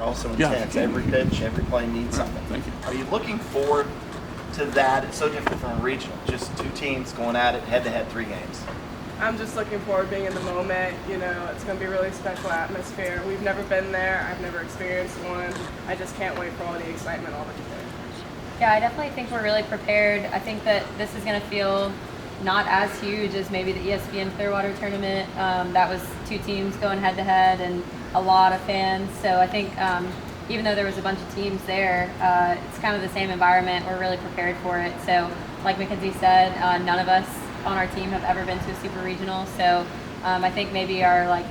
also Yeah. intense. Every pitch, every play means something. Thank you. Are you looking forward to that? It's so different from a regional. Just two teams going at it head-to-head 3 games. I'm just looking forward to being in the moment. You know, it's going to be a really special atmosphere. We've never been there. I've never experienced one. I just can't wait for all the excitement, all the things. Yeah, I definitely think we're really prepared. I think that this is going to feel not as huge as maybe the ESPN Clearwater tournament. That was 2 teams going head-to-head and a lot of fans. So I think even though there was a bunch of teams there, it's kind of the same environment. We're really prepared for it. So like Mackenzie said, none of us on our team have ever been to a super regional. So I think maybe our like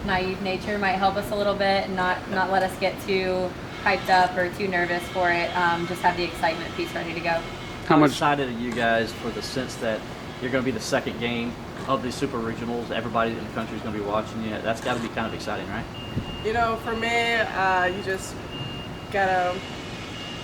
naive nature might help us a little bit and not let us get too hyped up or too nervous for it. Just have the excitement piece ready to go. How excited are you guys for the sense that you're going to be the second game of the super regionals? Everybody in the country is going to be watching you. That's got to be kind of exciting, right? You know, for me, you just gotta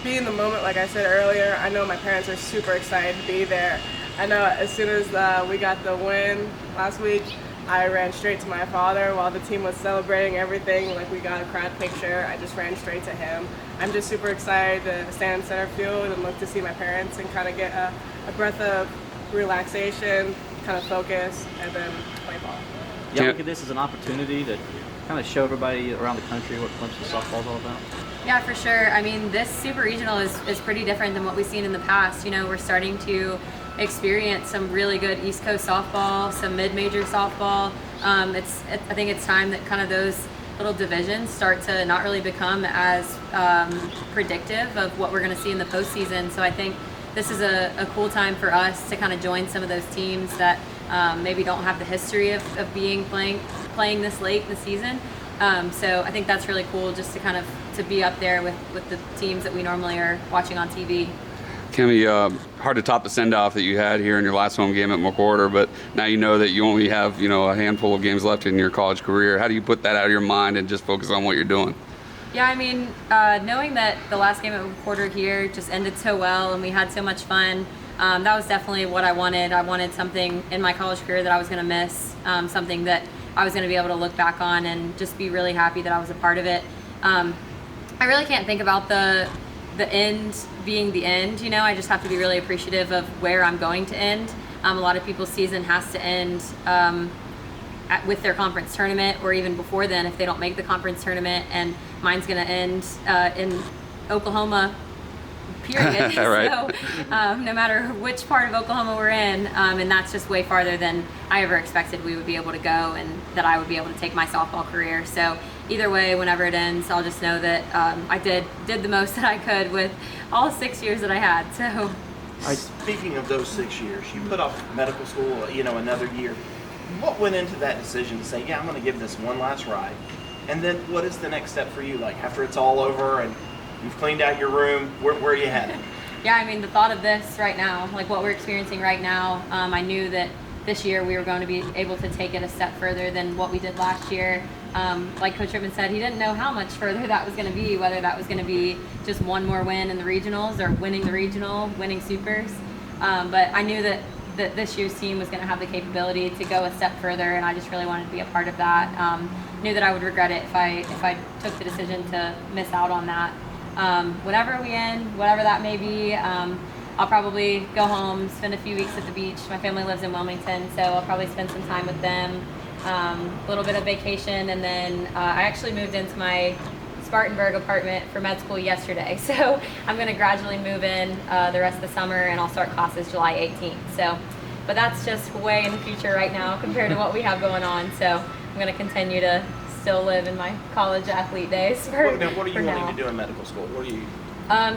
be in the moment. Like I said earlier, I know my parents are super excited to be there. I know as soon as we got the win last week, I ran straight to my father while the team was celebrating everything. Like we got a crowd picture, I just ran straight to him. I'm just super excited to stand in center field and look to see my parents and kind of get a breath of relaxation, kind of focus, and then play ball. Yeah, look at this as an opportunity to kind of show everybody around the country what Clemson softball is all about. Yeah, for sure. I mean, this super regional is pretty different than what we've seen in the past. You know, we're starting to experience some really good East Coast softball, some mid-major softball. I think it's time that kind of those little divisions start to not really become as predictive of what we're going to see in the postseason. So I think this is a cool time for us to kind of join some of those teams that maybe don't have the history of playing this late in the season. So I think that's really cool just to kind of to be up there with the teams that we normally are watching on TV. Kimmy, hard to top the send-off that you had here in your last home game at McWhorter, but now you know that you only have, a handful of games left in your college career. How do you put that out of your mind and just focus on what you're doing? Yeah, I mean, knowing that the last game at McWhorter here just ended so well and we had so much fun, that was definitely what I wanted. I wanted something in my college career that I was going to miss, something that I was going to be able to look back on and just be really happy that I was a part of it. I really can't think about the end being the end, I just have to be really appreciative of where I'm going to end. A lot of people's season has to end with their conference tournament or even before then if they don't make the conference tournament, and mine's going to end in Oklahoma, period. Right. So no matter which part of Oklahoma we're in, and that's just way farther than I ever expected we would be able to go and that I would be able to take my softball career. So either way, whenever it ends, I'll just know that I did the most that I could with all 6 years that I had. So, Speaking of those 6 years, you put off medical school, another year. What went into that decision to say, yeah, I'm going to give this one last ride? And then what is the next step for you? Like after it's all over and you've cleaned out your room, where are you headed? Yeah, I mean, the thought of this right now, like what we're experiencing right now, I knew that this year we were going to be able to take it a step further than what we did last year. Like Coach Ribbon said, he didn't know how much further that was going to be, whether that was going to be just one more win in the regionals or winning the regional, winning supers. But I knew that this year's team was going to have the capability to go a step further, and I just really wanted to be a part of that. Knew that I would regret it if I took the decision to miss out on that. Whenever we end, whatever that may be, I'll probably go home, spend a few weeks at the beach. My family lives in Wilmington, so I'll probably spend some time with them, a little bit of vacation, and then I actually moved into my Spartanburg apartment for med school yesterday. So I'm going to gradually move in the rest of the summer, and I'll start classes July 18th. So, but that's just way in the future right now compared to what we have going on. So I'm going to continue to still live in my college athlete days for What are you now. wanting to do in medical school? What are you?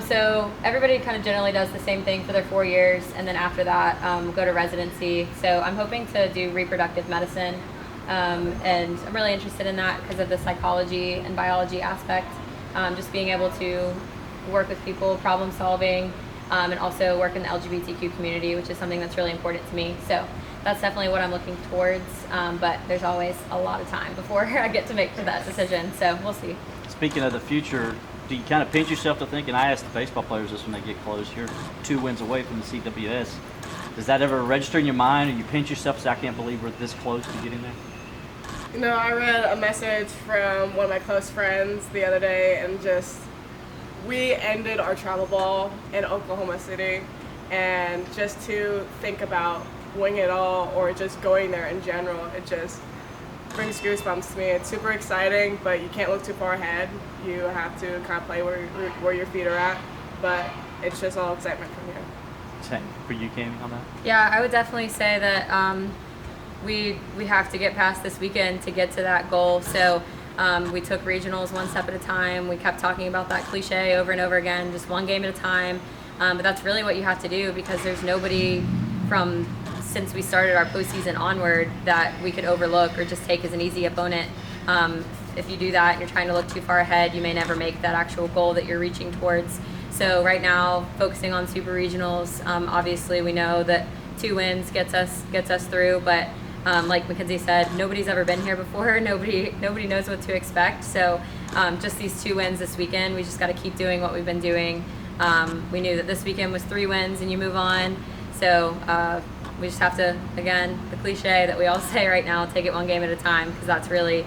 So everybody kind of generally does the same thing for their 4 years, and then after that go to residency. So I'm hoping to do reproductive medicine, and I'm really interested in that because of the psychology and biology aspect, just being able to work with people, problem solving, and also work in the LGBTQ community, which is something that's really important to me. So that's definitely what I'm looking towards, but there's always a lot of time before I get to make that decision, so we'll see. Speaking of the future, do you kind of pinch yourself to think, and I ask the baseball players this when they get close, you're 2 wins away from the CWS. Does that ever register in your mind, or you pinch yourself and say, I can't believe we're this close to getting there? You know, I read a message from one of my close friends the other day, and we ended our travel ball in Oklahoma City, and just to think about winning it all or just going there in general, it just brings goosebumps to me. It's super exciting, but you can't look too far ahead. You have to kind of play where your feet are at, but it's just all excitement from here. Same for you, Cammy, on that? Yeah, I would definitely say that we have to get past this weekend to get to that goal. So we took regionals one step at a time. We kept talking about that cliche over and over again, just one game at a time. But that's really what you have to do, because there's nobody from since we started our postseason onward that we could overlook or just take as an easy opponent. If you do that and you're trying to look too far ahead, you may never make that actual goal that you're reaching towards. So right now, focusing on super regionals, obviously we know that 2 wins gets us through, but like Mackenzie said, nobody's ever been here before. Nobody knows what to expect. So just these 2 wins this weekend, we just got to keep doing what we've been doing. We knew that this weekend was 3 wins and you move on. So we just have to, again, the cliche that we all say right now, take it one game at a time, because that's really,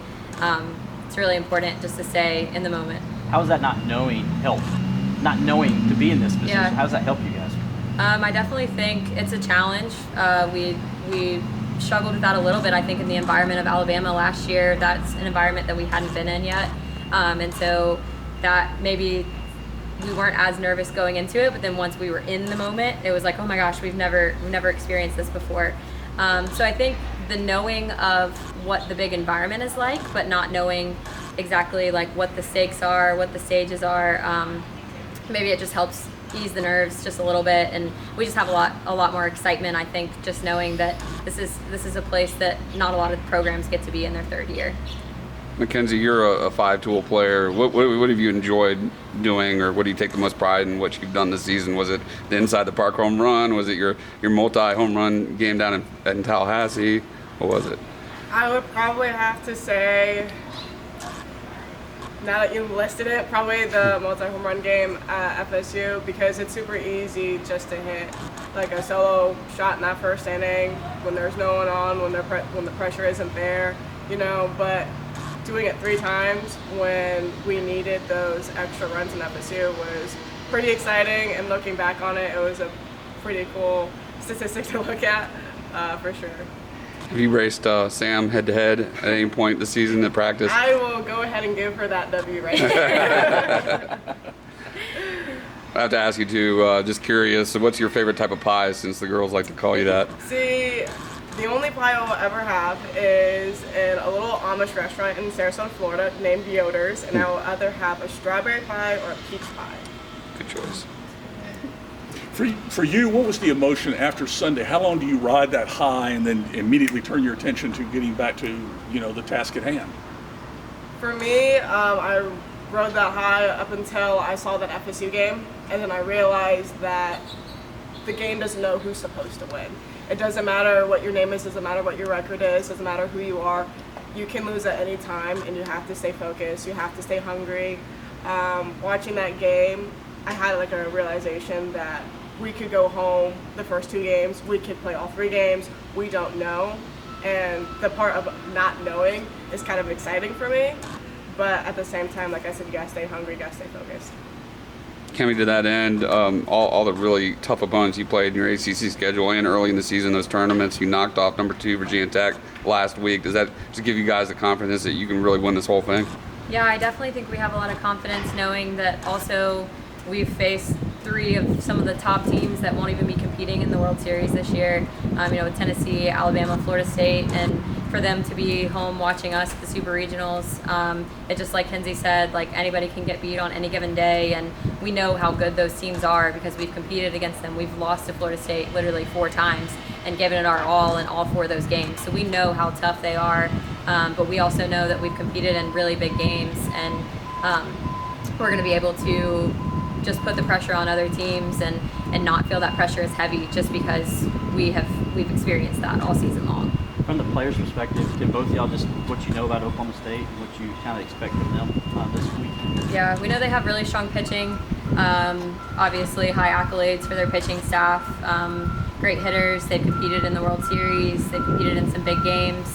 it's really important just to stay in the moment. How does that not knowing help? Not knowing to be in this position, Yeah. how does that help you guys? I definitely think it's a challenge. We struggled with that a little bit, I think, in the environment of Alabama last year. That's an environment that we hadn't been in yet. And so that maybe we weren't as nervous going into it, but then once we were in the moment, it was like, oh my gosh, we've never experienced this before. So I think the knowing of what the big environment is like, but not knowing exactly like what the stakes are, what the stages are, maybe it just helps ease the nerves just a little bit, and we just have a lot more excitement, I think, just knowing that this is a place that not a lot of programs get to be in their 3rd year. Mackenzie, you're a 5-tool player. What have you enjoyed doing, or what do you take the most pride in what you've done this season? Was it the inside the park home run? Was it your multi-home run game down in Tallahassee? What was it? I would probably have to say, now that you listed it, probably the multi-home run game at FSU, because it's super easy just to hit like a solo shot in that first inning when there's no one on, when the pressure isn't there, you know. But doing it 3 times when we needed those extra runs in FSU was pretty exciting, and looking back on it, it was a pretty cool statistic to look at, for sure. Have you raced Sam head-to-head at any point this season at practice? I will go ahead and give her that W right there. I have to ask you too, just curious, what's your favorite type of pie, since the girls like to call you that? See, the only pie I will ever have is in a little Amish restaurant in Sarasota, Florida named Yoder's, and I will either have a strawberry pie or a peach pie. Good choice. For you, what was the emotion after Sunday? How long do you ride that high and then immediately turn your attention to getting back to, the task at hand? For me, I rode that high up until I saw that FSU game, and then I realized that the game doesn't know who's supposed to win. It doesn't matter what your name is, doesn't matter what your record is, doesn't matter who you are. You can lose at any time, and you have to stay focused. You have to stay hungry. Watching that game, I had like a realization that we could go home the first 2 games. We could play all 3 games. We don't know. And the part of not knowing is kind of exciting for me. But at the same time, like I said, you gotta stay hungry, you gotta stay focused. Coming to that end, all the really tough opponents you played in your ACC schedule and early in the season, those tournaments, you knocked off number 2 Virginia Tech last week. Does that just give you guys the confidence that you can really win this whole thing? Yeah, I definitely think we have a lot of confidence, knowing that also we've faced 3 of some of the top teams that won't even be competing in the World Series this year. With Tennessee, Alabama, Florida State, and for them to be home watching us at the Super Regionals, it just, like Kenzie said, like anybody can get beat on any given day, and we know how good those teams are because we've competed against them. We've lost to Florida State literally 4 times and given it our all in all 4 of those games. So we know how tough they are, but we also know that we've competed in really big games, and we're going to be able to just put the pressure on other teams and not feel that pressure is heavy, just because we've experienced that all season long. From the players' perspective, can both of y'all just what you know about Oklahoma State and what you kind of expect from them this week? Yeah, we know they have really strong pitching. Obviously, high accolades for their pitching staff. great hitters. They've competed in the World Series. They've competed in some big games.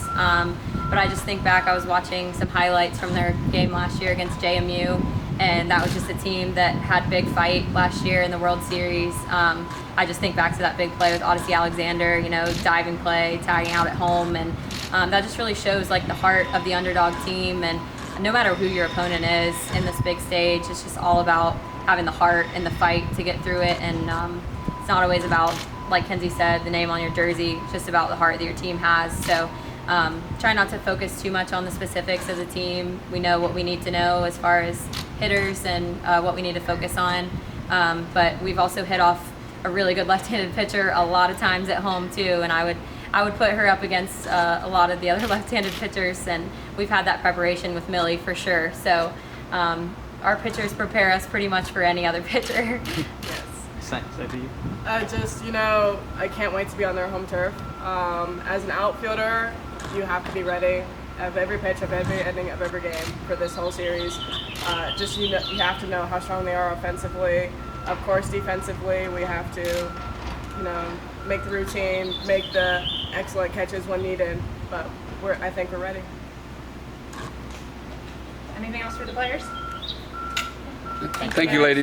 But I just think back, I was watching some highlights from their game last year against JMU, and that was just a team that had big fight last year in the World Series. I just think back to that big play with Odyssey Alexander, diving play, tagging out at home, and that just really shows like the heart of the underdog team. And no matter who your opponent is in this big stage, it's just all about having the heart and the fight to get through it. And it's not always about, like Kenzie said, the name on your jersey. It's just about the heart that your team has. So try not to focus too much on the specifics of the team. We know what we need to know as far as hitters and what we need to focus on. But we've also hit off a really good left-handed pitcher a lot of times at home too, and I would put her up against a lot of the other left-handed pitchers, and we've had that preparation with Millie for sure. So our pitchers prepare us pretty much for any other pitcher. Yes. Same to you. I can't wait to be on their home turf. As an outfielder, you have to be ready of every pitch, of every inning, of every game for this whole series. You have to know how strong they are offensively. Of course, defensively, we have to, make the routine, make the excellent catches when needed. But I think we're ready. Anything else for the players? Thank you, ladies.